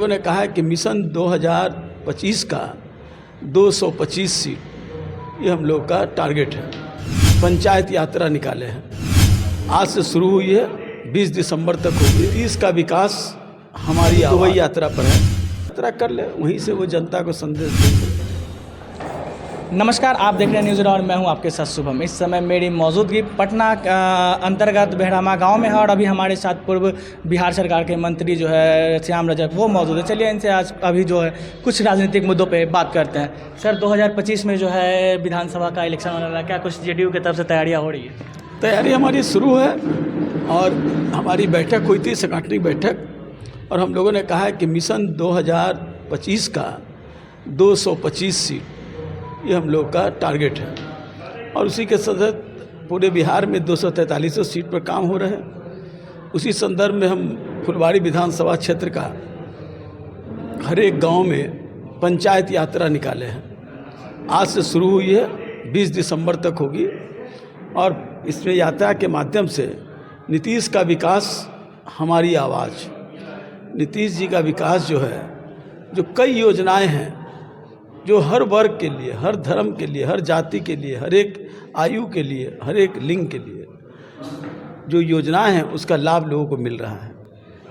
लोगों ने कहा है कि मिशन 2025 का 225 सीट ये हम लोग का टारगेट है। पंचायत यात्रा निकाले हैं, आज से शुरू हुई है, 20 दिसंबर तक होगी। 30 का विकास हमारी दुबई यात्रा पर है, यात्रा कर ले, वहीं से वो जनता को संदेश देंगे। नमस्कार, आप देख रहे हैं न्यूज़ और मैं हूं आपके साथ शुभम। इस समय मेरी मौजूदगी पटना अंतर्गत बेहरामा गांव में है और अभी हमारे साथ पूर्व बिहार सरकार के मंत्री जो है श्याम रजक वो मौजूद है। चलिए इनसे आज अभी जो है कुछ राजनीतिक मुद्दों पे बात करते हैं। सर, 2025 में जो है विधानसभा का इलेक्शन होने वाला है, क्या कुछ जेडीयू की तरफ से तैयारियाँ हो रही है? तैयारी हमारी शुरू है और हमारी बैठक हुई थी, सांगठनिक बैठक, और हम लोगों ने कहा है कि मिशन 2025 का 225 सीट ये हम लोग का टारगेट है और उसी के सदत पूरे बिहार में 243 सीट पर काम हो रहे हैं। उसी संदर्भ में हम फुलवारी विधानसभा क्षेत्र का हर एक गांव में पंचायत यात्रा निकाले हैं, आज से शुरू हुई है, 20 दिसंबर तक होगी और इसमें यात्रा के माध्यम से नीतीश का विकास हमारी आवाज़, नीतीश जी का विकास जो है, जो कई योजनाएं हैं जो हर वर्ग के लिए, हर धर्म के लिए, हर जाति के लिए, हर एक आयु के लिए, हर एक लिंग के लिए जो योजनाएं हैं उसका लाभ लोगों को मिल रहा है।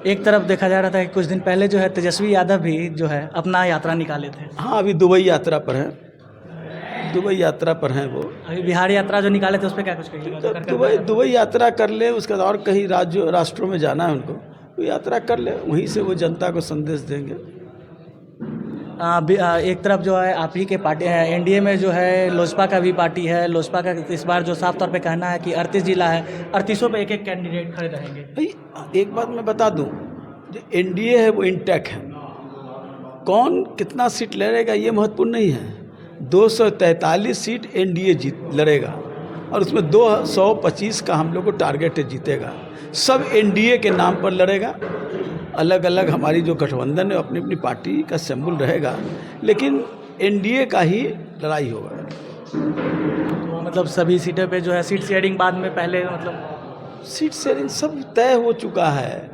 एक तरफ देखा जा रहा था कि कुछ दिन पहले जो है तेजस्वी यादव भी जो है अपना यात्रा निकाले थे। हाँ, अभी दुबई यात्रा पर हैं, दुबई यात्रा पर हैं वो। अभी बिहार यात्रा जो निकाले थे उस पर क्या कुछ कहिएगा? दुबई यात्रा कर ले, उसके बाद और कहीं राष्ट्रों में जाना है उनको, वो यात्रा कर ले, वहीं से वो जनता को संदेश देंगे। एक तरफ जो है आप ही के पार्टी है, एनडीए में जो है लोजपा का भी पार्टी है। लोजपा का इस बार जो साफ तौर पे कहना है कि 38 जिला है, 38 पे एक कैंडिडेट खड़े रहेंगे। भाई एक बात मैं बता दूं, जो एनडीए है वो इंटैक्ट है, कौन कितना सीट लड़ेगा ये महत्वपूर्ण नहीं है। 243 सीट एनडीए लड़ेगा और उसमें 225 का हम लोग को टारगेट है, जीतेगा। सब एनडीए के नाम पर लड़ेगा, अलग अलग हमारी जो गठबंधन है अपनी अपनी पार्टी का सिंबल रहेगा, लेकिन एनडीए का ही लड़ाई होगा। तो मतलब सभी सीटों पे जो है सीट शेयरिंग बाद में, पहले मतलब सीट शेयरिंग सब तय हो चुका है,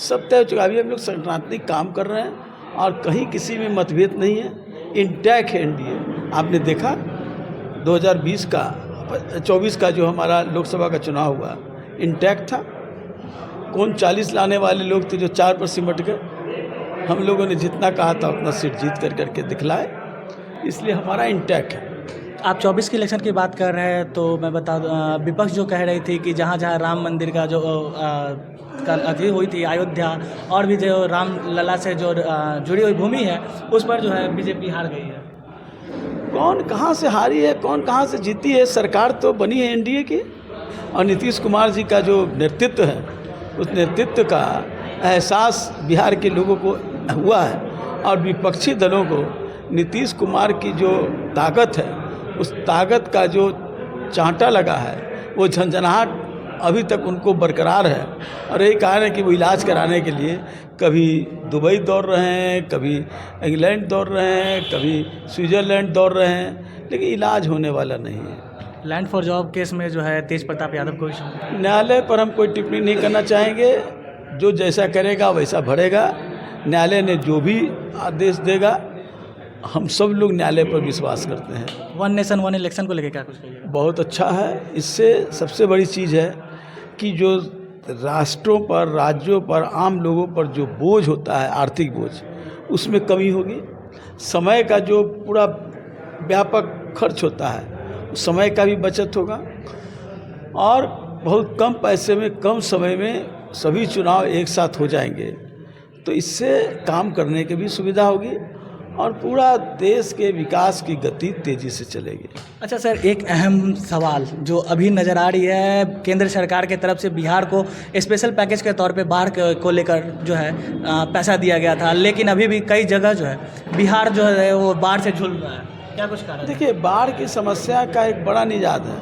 सब तय हो चुका है। अभी हम लोग संगठनात्मक काम कर रहे हैं और कहीं किसी में मतभेद नहीं है, इंटैक्ट है एनडीए। आपने देखा 2024 का जो हमारा लोकसभा का चुनाव हुआ इंटैक्ट था। कौन 40 लाने वाले लोग थे जो 4 पर सिमट गए। हम लोगों ने जितना कहा था उतना सीट जीत करके दिखलाए, इसलिए हमारा इंटैक्ट है। आप 24 की इलेक्शन की बात कर रहे हैं तो मैं बता दूं, विपक्ष जो कह रही थी कि जहाँ जहाँ राम मंदिर का जो अति हुई थी, अयोध्या और भी जो राम लला से जो जुड़ी हुई भूमि है उस पर जो है बीजेपी हार गई है। कौन कहाँ से हारी है, कौन कहाँ से जीती है? सरकार तो बनी है एनडीए की और नीतीश कुमार जी का जो नेतृत्व है उस नेतृत्व का एहसास बिहार के लोगों को हुआ है और विपक्षी दलों को नीतीश कुमार की जो ताकत है उस ताकत का जो चांटा लगा है, वो झंझनाहट अभी तक उनको बरकरार है। और यही कारण है कि वो इलाज कराने के लिए कभी दुबई दौड़ रहे हैं, कभी इंग्लैंड दौड़ रहे हैं, कभी स्विट्ज़रलैंड दौड़ रहे हैं, लेकिन इलाज होने वाला नहीं है। लैंड फॉर जॉब केस में जो है तेज प्रताप यादव को न्यायालय पर हम कोई टिप्पणी नहीं करना चाहेंगे, जो जैसा करेगा वैसा भरेगा। न्यायालय ने जो भी आदेश देगा, हम सब लोग न्यायालय पर विश्वास करते हैं। 1 नेशन 1 इलेक्शन को लेकर क्या कुछ कहिएगा? बहुत अच्छा है। इससे सबसे बड़ी चीज़ है कि जो राष्ट्रों पर, राज्यों पर, आम लोगों पर जो बोझ होता है, आर्थिक बोझ, उसमें कमी होगी। समय का जो पूरा व्यापक खर्च होता है, समय का भी बचत होगा और बहुत कम पैसे में, कम समय में सभी चुनाव एक साथ हो जाएंगे, तो इससे काम करने की भी सुविधा होगी और पूरा देश के विकास की गति तेज़ी से चलेगी। अच्छा सर, एक अहम सवाल जो अभी नज़र आ रही है, केंद्र सरकार के तरफ से बिहार को स्पेशल पैकेज के तौर पे बाढ़ को लेकर जो है पैसा दिया गया था, लेकिन अभी भी कई जगह जो है बिहार जो है वो बाढ़ से झूल रहा है, क्या कुछ कारण? देखिए, बाढ़ की समस्या का एक बड़ा निजात है,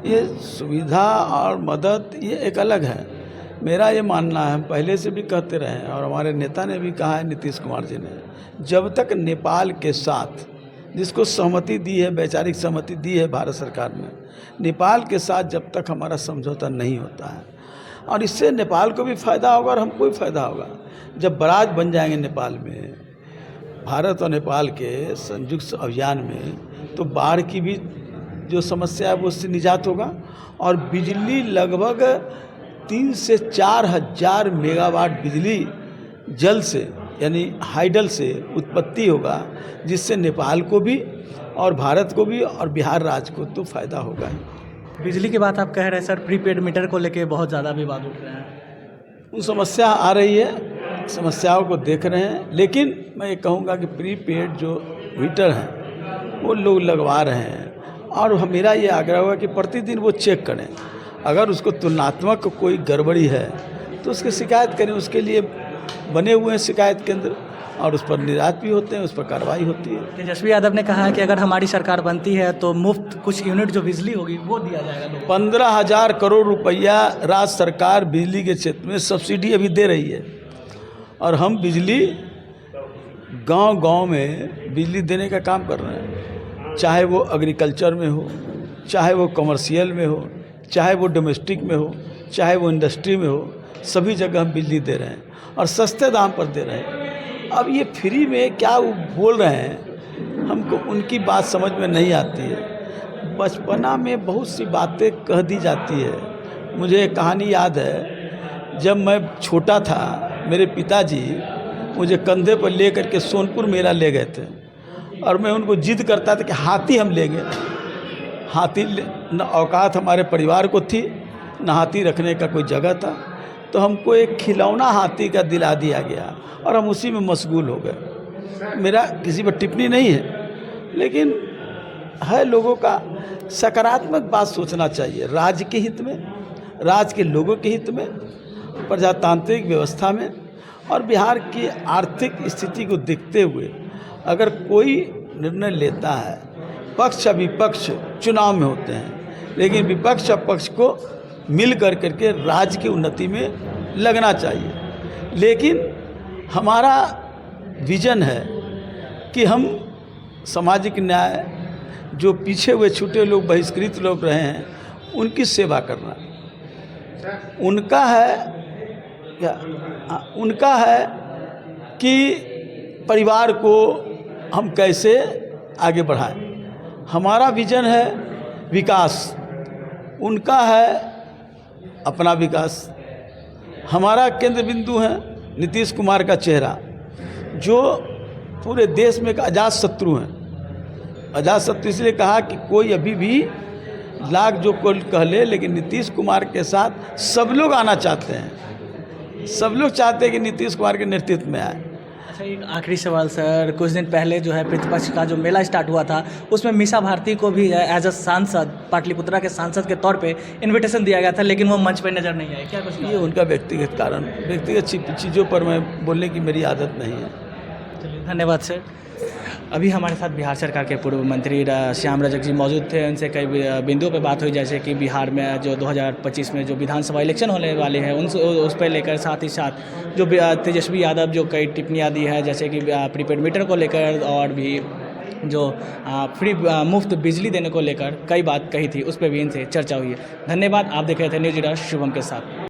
ये सुविधा और मदद ये एक अलग है। मेरा ये मानना है, हम पहले से भी कहते रहे हैं और हमारे नेता ने भी कहा है, नीतीश कुमार जी ने, जब तक नेपाल के साथ, जिसको सहमति दी है, वैचारिक सहमति दी है भारत सरकार ने, नेपाल के साथ जब तक हमारा समझौता नहीं होता है और इससे नेपाल को भी फ़ायदा होगा और हमको भी फ़ायदा होगा। जब बराज बन जाएंगे नेपाल में, भारत और नेपाल के संयुक्त अभियान में, तो बाढ़ की भी जो समस्या है वो उससे निजात होगा और बिजली लगभग 3 से 4 हज़ार मेगावाट बिजली जल से यानी हाइडल से उत्पत्ति होगा, जिससे नेपाल को भी और भारत को भी और बिहार राज्य को तो फ़ायदा होगा ही। बिजली की बात आप कह रहे हैं सर, प्रीपेड मीटर को लेके बहुत ज़्यादा विवाद उठ रहे हैं। वो समस्या आ रही है, समस्याओं को देख रहे हैं, लेकिन मैं ये कहूँगा कि प्रीपेड जो मीटर हैं वो लोग लगवा रहे हैं और मेरा ये आग्रह होगा कि प्रतिदिन वो चेक करें। अगर उसको तुलनात्मक कोई गड़बड़ी है तो उसकी शिकायत करें। उसके लिए बने हुए हैं शिकायत केंद्र और उस पर निराश भी होते हैं, उस पर कार्रवाई होती है। तेजस्वी यादव ने कहा है कि अगर हमारी सरकार बनती है तो मुफ्त कुछ यूनिट जो बिजली होगी वो दिया जाएगा लोगों को। 15,000 करोड़ रुपया राज्य सरकार बिजली के क्षेत्र में सब्सिडी अभी दे रही है और हम बिजली गांव-गांव में बिजली देने का काम कर रहे हैं। चाहे वो एग्रीकल्चर में हो, चाहे वो कमर्शियल में हो, चाहे वो डोमेस्टिक में हो, चाहे वो इंडस्ट्री में हो, सभी जगह हम बिजली दे रहे हैं और सस्ते दाम पर दे रहे हैं। अब ये फ्री में क्या वो बोल रहे हैं, हमको उनकी बात समझ में नहीं आती है। बचपना में बहुत सी बातें कह दी जाती है। मुझे एक कहानी याद है, जब मैं छोटा था मेरे पिताजी मुझे कंधे पर ले करके सोनपुर मेला ले गए थे और मैं उनको जिद करता था कि हाथी हम लेंगे। हाथी न औकात हमारे परिवार को थी, न हाथी रखने का कोई जगह था, तो हमको एक खिलौना हाथी का दिला दिया गया और हम उसी में मशगूल हो गए। मेरा किसी पर टिप्पणी नहीं है, लेकिन है लोगों का सकारात्मक बात सोचना चाहिए। राज्य के हित में, राज्य के लोगों के हित में, प्रजातांत्रिक व्यवस्था में और बिहार की आर्थिक स्थिति को देखते हुए अगर कोई निर्णय लेता है, पक्ष विपक्ष चुनाव में होते हैं, लेकिन विपक्ष और पक्ष को मिल करके राज्य की उन्नति में लगना चाहिए। लेकिन हमारा विजन है कि हम सामाजिक न्याय, जो पीछे हुए छूटे लोग, बहिष्कृत लोग रहे हैं, उनकी सेवा करना उनका है। उनका है कि परिवार को हम कैसे आगे बढ़ाएं। हमारा विजन है विकास, उनका है अपना विकास। हमारा केंद्र बिंदु है नीतीश कुमार का चेहरा, जो पूरे देश में एक अजात शत्रु हैं। अजात शत्रु इसलिए कहा कि कोई अभी भी लाख जो कोई कह ले, लेकिन नीतीश कुमार के साथ सब लोग आना चाहते हैं। सब लोग चाहते हैं कि नीतीश कुमार के नेतृत्व में आए। अच्छा, एक आखिरी सवाल सर, कुछ दिन पहले जो है प्रतिपक्ष का जो मेला स्टार्ट हुआ था, उसमें मीसा भारती को भी एज अ सांसद, पाटलिपुत्रा के सांसद के तौर पे इनविटेशन दिया गया था, लेकिन वो मंच पे नज़र नहीं आए। क्या कुछ? ये उनका व्यक्तिगत कारण, व्यक्तिगत चीज़ों पर मैं बोलने की मेरी आदत नहीं है। चलिए, धन्यवाद सर। अभी हमारे साथ बिहार सरकार के पूर्व मंत्री श्याम रजक जी मौजूद थे। उनसे कई बिंदुओं पे बात हुई, जैसे कि बिहार में जो 2025 में जो विधानसभा इलेक्शन होने वाले हैं उस पर लेकर, साथ ही साथ जो तेजस्वी यादव जो कई टिप्पणियाँ दी है, जैसे कि प्रीपेड मीटर को लेकर और भी जो फ्री मुफ्त बिजली देने को लेकर कई बात कही थी, उस पर भी इनसे चर्चा हुई है। धन्यवाद। आप देख रहे थे न्यूज़ एडा शुभम के साथ।